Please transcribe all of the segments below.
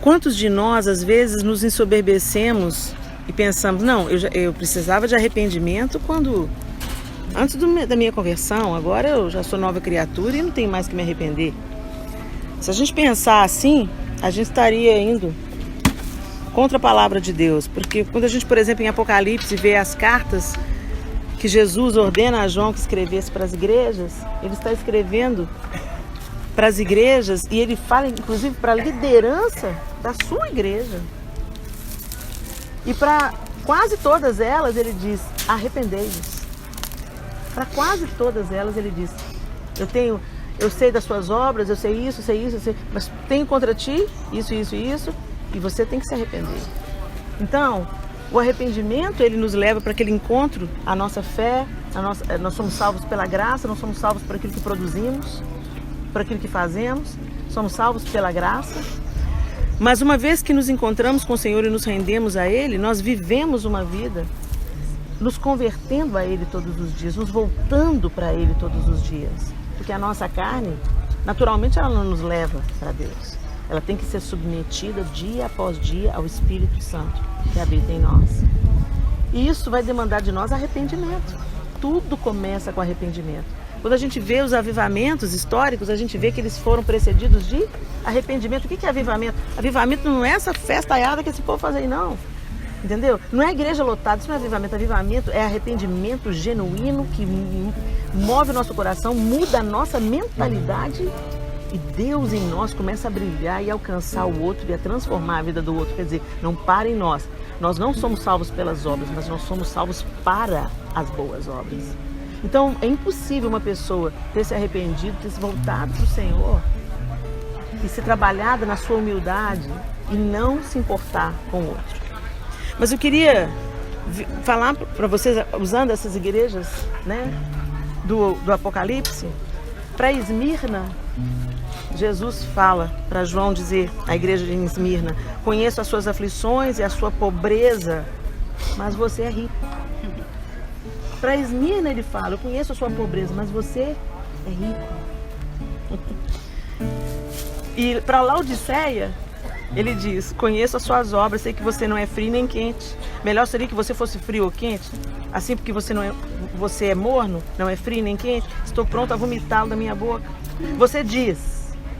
Quantos de nós, às vezes, nos ensoberbecemos e pensamos, não, eu precisava de arrependimento antes da minha conversão, agora eu já sou nova criatura e não tenho mais que me arrepender. Se a gente pensar assim, a gente estaria indo contra a palavra de Deus. Porque quando a gente, por exemplo, em Apocalipse, vê as cartas que Jesus ordena a João que escrevesse para as igrejas, ele está escrevendo para as igrejas e ele fala, inclusive, para a liderança da sua igreja. E para quase todas elas ele diz, arrependei-vos. Para quase todas elas ele diz, eu sei das suas obras, eu sei isso, mas tenho contra ti isso, e você tem que se arrepender. Então, o arrependimento, ele nos leva para aquele encontro, a nossa fé, nós somos salvos pela graça, não somos salvos por aquilo que produzimos, por aquilo que fazemos, somos salvos pela graça. Mas uma vez que nos encontramos com o Senhor e nos rendemos a Ele, nós vivemos uma vida nos convertendo a Ele todos os dias, nos voltando para Ele todos os dias. Porque a nossa carne, naturalmente, ela não nos leva para Deus. Ela tem que ser submetida dia após dia ao Espírito Santo que habita em nós. E isso vai demandar de nós arrependimento. Tudo começa com arrependimento. Quando a gente vê os avivamentos históricos, a gente vê que eles foram precedidos de arrependimento. O que é avivamento? Avivamento não é essa festaiada que esse povo faz aí, não. Entendeu? Não é igreja lotada, isso não é avivamento. Avivamento é arrependimento genuíno que move o nosso coração, muda a nossa mentalidade e Deus em nós começa a brilhar e alcançar o outro e a transformar a vida do outro. Quer dizer, não para em nós. Nós não somos salvos pelas obras, mas nós somos salvos para as boas obras. Então, é impossível uma pessoa ter se arrependido, ter se voltado para o Senhor e ser trabalhada na sua humildade e não se importar com o outro. Mas eu queria falar para vocês, usando essas igrejas, né, do Apocalipse, para Esmirna, Jesus fala para João dizer, a igreja de Esmirna, conheço as suas aflições e a sua pobreza, mas você é rico. Para Esmirna ele fala, eu conheço a sua pobreza, mas você é rico. E para Laodiceia, ele diz, conheço as suas obras, sei que você não é frio nem quente. Melhor seria que você fosse frio ou quente. Assim, porque você é morno, não é frio nem quente, estou pronto a vomitá-lo da minha boca. Você diz,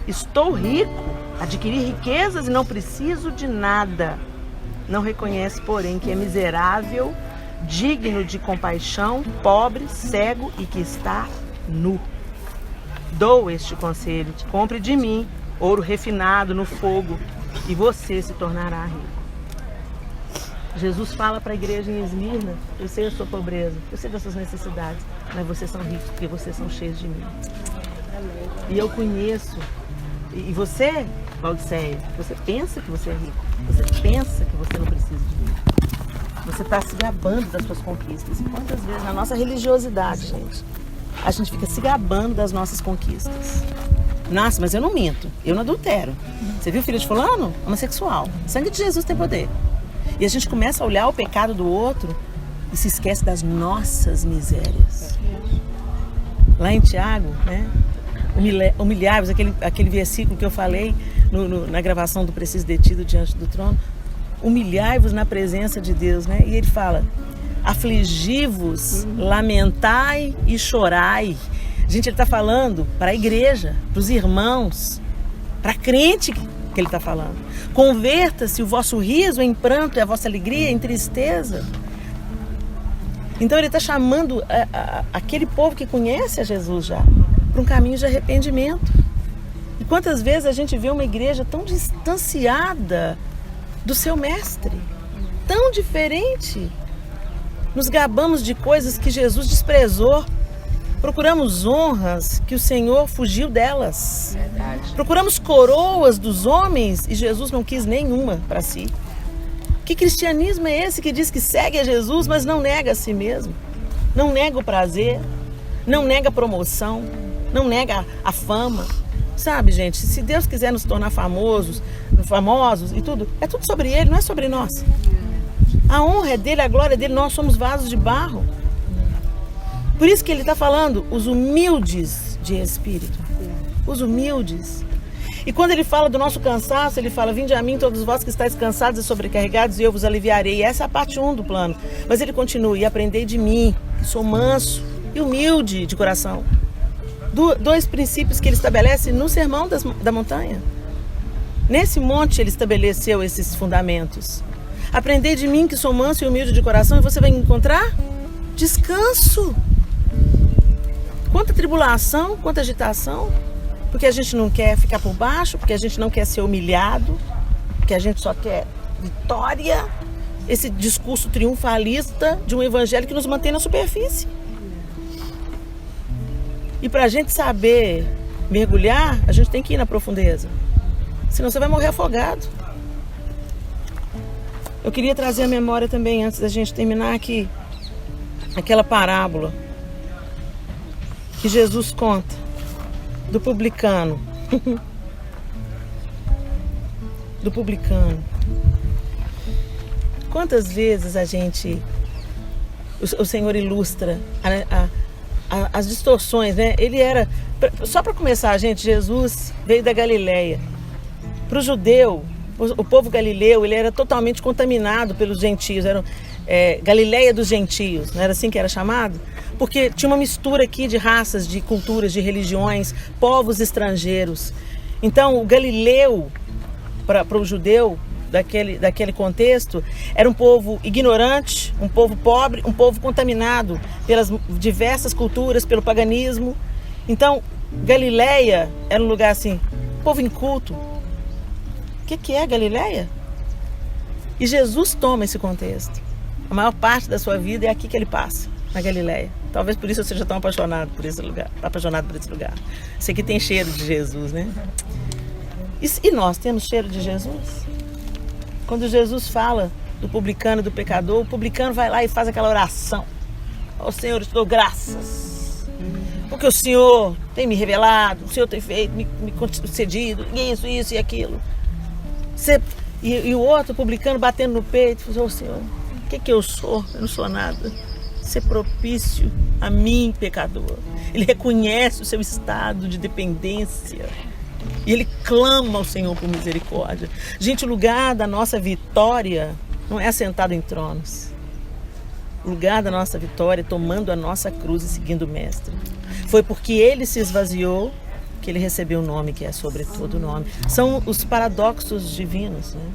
estou rico, adquiri riquezas e não preciso de nada. Não reconhece, porém, que é miserável, digno de compaixão, pobre, cego e que está nu. Dou este conselho, compre de mim ouro refinado no fogo e você se tornará rico. Jesus fala para a igreja em Esmirna, eu sei a sua pobreza, eu sei das suas necessidades, mas vocês são ricos porque vocês são cheios de mim. E eu conheço. E você, Laodiceia, você pensa que você é rico, você pensa que você não precisa de mim. Você está se gabando das suas conquistas. E quantas vezes na nossa religiosidade, gente, a gente fica se gabando das nossas conquistas. Nossa, mas eu não minto, eu não adultero. Você viu o filho de fulano? Homossexual. O sangue de Jesus tem poder. E a gente começa a olhar o pecado do outro e se esquece das nossas misérias. Lá em Tiago, né? Humilhai-vos, aquele versículo que eu falei na gravação do Preciso Detido Diante do Trono. Humilhai-vos na presença de Deus, né? E ele fala, afligi-vos, lamentai e chorai. Gente, ele está falando para a igreja, para os irmãos, para crente que ele está falando. Converta-se o vosso riso em pranto e a vossa alegria em tristeza. Então ele está chamando aquele povo que conhece a Jesus já para um caminho de arrependimento. E quantas vezes a gente vê uma igreja tão distanciada do seu mestre, tão diferente. Nos gabamos de coisas que Jesus desprezou. Procuramos honras que o Senhor fugiu delas. Verdade. Procuramos coroas dos homens e Jesus não quis nenhuma para si. Que cristianismo é esse que diz que segue a Jesus, mas não nega a si mesmo? Não nega o prazer, não nega a promoção, não nega a fama. Sabe, gente, se Deus quiser nos tornar famosos e tudo, é tudo sobre Ele, não é sobre nós. A honra é dele, a glória é dele, nós somos vasos de barro. Por isso que ele está falando, os humildes de espírito. Os humildes. E quando ele fala do nosso cansaço, ele fala: vinde a mim todos vós que estáis cansados e sobrecarregados e eu vos aliviarei. E essa é a parte 1 do plano. Mas ele continua: e aprendei de mim, que sou manso e humilde de coração. 2 princípios que ele estabelece no Sermão da Montanha. Nesse monte ele estabeleceu esses fundamentos. Aprendei de mim, que sou manso e humilde de coração, e você vai encontrar descanso. Quanta tribulação, quanta agitação, porque a gente não quer ficar por baixo, porque a gente não quer ser humilhado, porque a gente só quer vitória. Esse discurso triunfalista de um evangelho que nos mantém na superfície. E para a gente saber mergulhar, a gente tem que ir na profundeza. Senão você vai morrer afogado. Eu queria trazer a memória também, antes da gente terminar aqui, aquela parábola que Jesus conta do publicano. Do publicano. Quantas vezes o Senhor ilustra as distorções, né? Ele era, só para começar, gente, Jesus veio da Galileia. Para o judeu, o povo galileu, ele era totalmente contaminado pelos gentios. Era Galileia dos gentios, não era assim que era chamado? Porque tinha uma mistura aqui de raças, de culturas, de religiões, povos estrangeiros. Então, o galileu, para o judeu daquele contexto, era um povo ignorante, um povo pobre, um povo contaminado pelas diversas culturas, pelo paganismo. Então, Galileia era um lugar assim, povo inculto. O que é Galileia? E Jesus toma esse contexto. A maior parte da sua vida é aqui que ele passa, na Galileia. Talvez por isso eu seja tão apaixonado por esse lugar. Esse aqui tem cheiro de Jesus, né? E nós temos cheiro de Jesus? Quando Jesus fala do publicano e do pecador, o publicano vai lá e faz aquela oração: ó Senhor, eu te dou graças, porque o Senhor tem me revelado, o Senhor tem feito, me concedido, isso e aquilo. E o outro publicano batendo no peito, falou: ô Senhor, o que eu sou? Eu não sou nada. Ser propício a mim, pecador. Ele reconhece o seu estado de dependência e ele clama ao Senhor por misericórdia. Gente, o lugar da nossa vitória não é assentado em tronos. O lugar da nossa vitória é tomando a nossa cruz e seguindo o Mestre. Foi porque ele se esvaziou que ele recebeu o nome que é sobre todo nome. São os paradoxos divinos, né?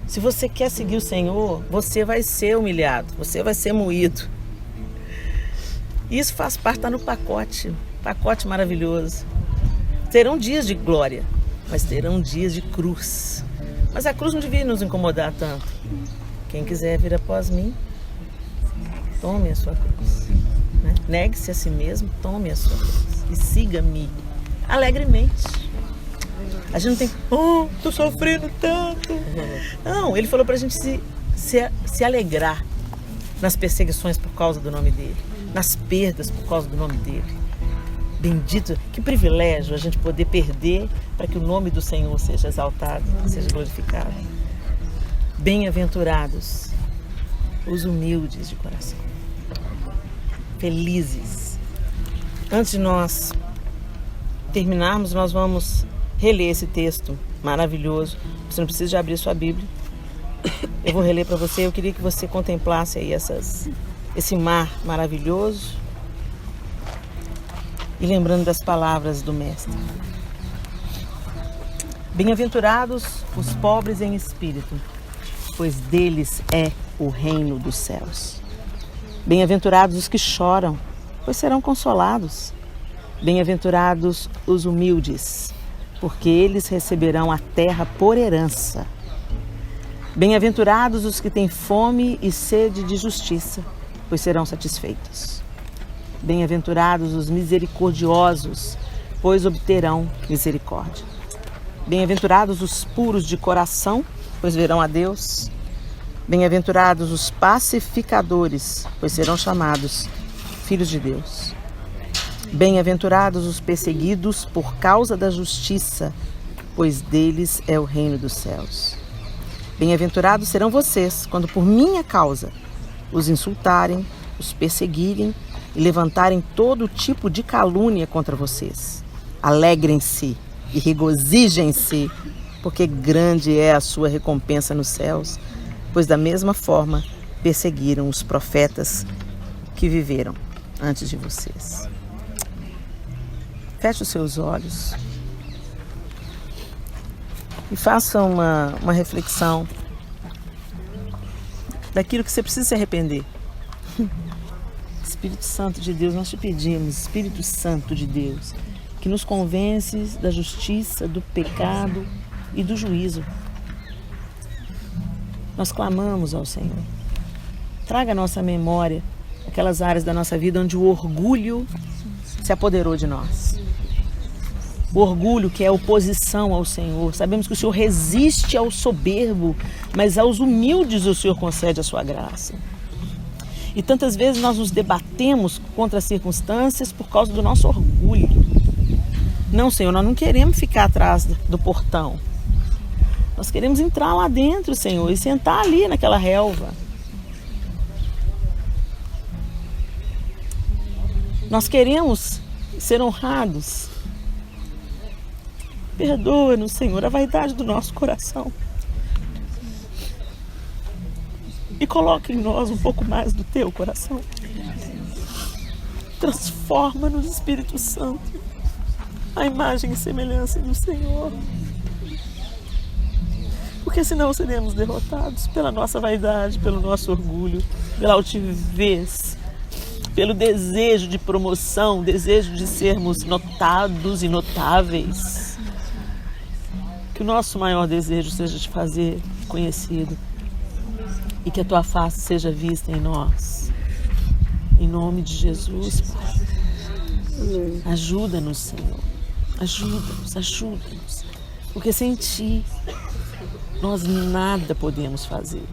Se você quer seguir o Senhor, você vai ser humilhado, você vai ser moído. Isso faz parte, está no pacote maravilhoso. Terão dias de glória, mas terão dias de cruz. Mas a cruz não devia nos incomodar tanto. Quem quiser vir após mim, tome a sua cruz. Né? Negue-se a si mesmo, tome a sua cruz e siga-me alegremente. A gente não tem, tô sofrendo tanto. Não, ele falou pra gente se alegrar nas perseguições por causa do nome dele, nas perdas por causa do nome dele. Bendito, que privilégio a gente poder perder para que o nome do Senhor seja exaltado, seja glorificado. Bem-aventurados os humildes de coração. Felizes. Antes de nós terminarmos, nós vamos reler esse texto maravilhoso. Você não precisa de abrir sua Bíblia. Eu vou reler para você. Eu queria que você contemplasse aí esse mar maravilhoso e lembrando das palavras do Mestre. Bem-aventurados os pobres em espírito, pois deles é o reino dos céus. Bem-aventurados os que choram, pois serão consolados. Bem-aventurados os humildes, porque eles receberão a terra por herança. Bem-aventurados os que têm fome e sede de justiça, pois serão satisfeitos. Bem-aventurados os misericordiosos, pois obterão misericórdia. Bem-aventurados os puros de coração, pois verão a Deus. Bem-aventurados os pacificadores, pois serão chamados filhos de Deus. Bem-aventurados os perseguidos por causa da justiça, pois deles é o reino dos céus. Bem-aventurados serão vocês, quando por minha causa os insultarem, os perseguirem e levantarem todo tipo de calúnia contra vocês. Alegrem-se e regozijem-se, porque grande é a sua recompensa nos céus, pois da mesma forma perseguiram os profetas que viveram antes de vocês. Feche os seus olhos e faça uma reflexão daquilo que você precisa se arrepender. Espírito Santo de Deus, nós te pedimos, Espírito Santo de Deus, que nos convences da justiça, do pecado e do juízo. Nós clamamos ao Senhor. Traga à nossa memória aquelas áreas da nossa vida onde o orgulho se apoderou de nós. O orgulho que é oposição ao Senhor. Sabemos que o Senhor resiste ao soberbo, mas aos humildes o Senhor concede a sua graça. E tantas vezes nós nos debatemos contra as circunstâncias por causa do nosso orgulho. Não, Senhor, nós não queremos ficar atrás do portão. Nós queremos entrar lá dentro, Senhor, e sentar ali naquela relva. Nós queremos ser honrados. Perdoa-nos, Senhor, a vaidade do nosso coração. E coloca em nós um pouco mais do teu coração. Transforma-nos, Espírito Santo, a imagem e semelhança do Senhor. Porque senão seremos derrotados pela nossa vaidade, pelo nosso orgulho, pela altivez, pelo desejo de promoção, desejo de sermos notados e notáveis. Que o nosso maior desejo seja te fazer conhecido e que a tua face seja vista em nós. Em nome de Jesus, Pai. Ajuda-nos, Senhor. Ajuda-nos, ajuda-nos. Porque sem ti nós nada podemos fazer.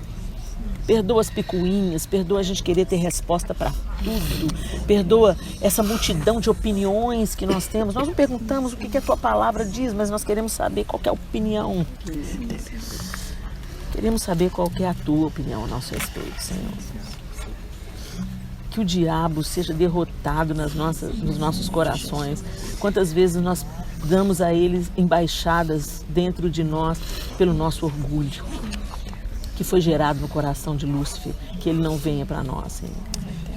Perdoa as picuinhas, perdoa a gente querer ter resposta para tudo, perdoa essa multidão de opiniões que nós temos. Nós não perguntamos o que a tua palavra diz, mas nós queremos saber qual que é a opinião. Queremos saber qual que é a tua opinião a nosso respeito, Senhor. Que o diabo seja derrotado nos nossos corações. Quantas vezes nós damos a ele embaixadas dentro de nós pelo nosso orgulho, que foi gerado no coração de Lúcifer, que ele não venha para nós, Senhor.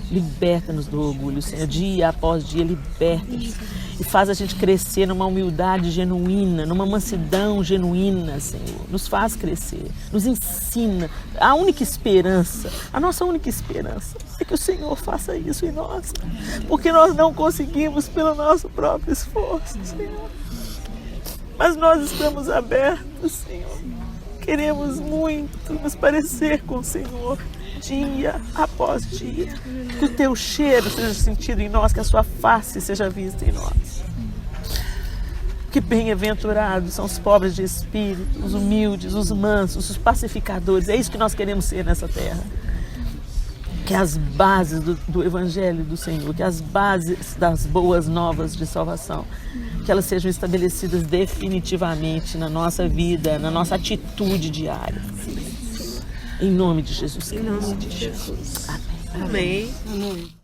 Liberta-nos do orgulho, Senhor, dia após dia, liberta-nos. E faz a gente crescer numa humildade genuína, numa mansidão genuína, Senhor. Nos faz crescer, nos ensina. A única esperança, a nossa única esperança é que o Senhor faça isso em nós. Porque nós não conseguimos pelo nosso próprio esforço, Senhor. Mas nós estamos abertos, Senhor. Queremos muito nos parecer com o Senhor, dia após dia. Que o teu cheiro seja sentido em nós, que a sua face seja vista em nós. Que bem-aventurados são os pobres de espírito, os humildes, os mansos, os pacificadores. É isso que nós queremos ser nessa terra. Que as bases do Evangelho do Senhor, que as bases das boas novas de salvação, que elas sejam estabelecidas definitivamente na nossa vida, na nossa atitude diária. Em nome de Jesus Cristo. Em nome de Jesus. Amém. Amém. Amém.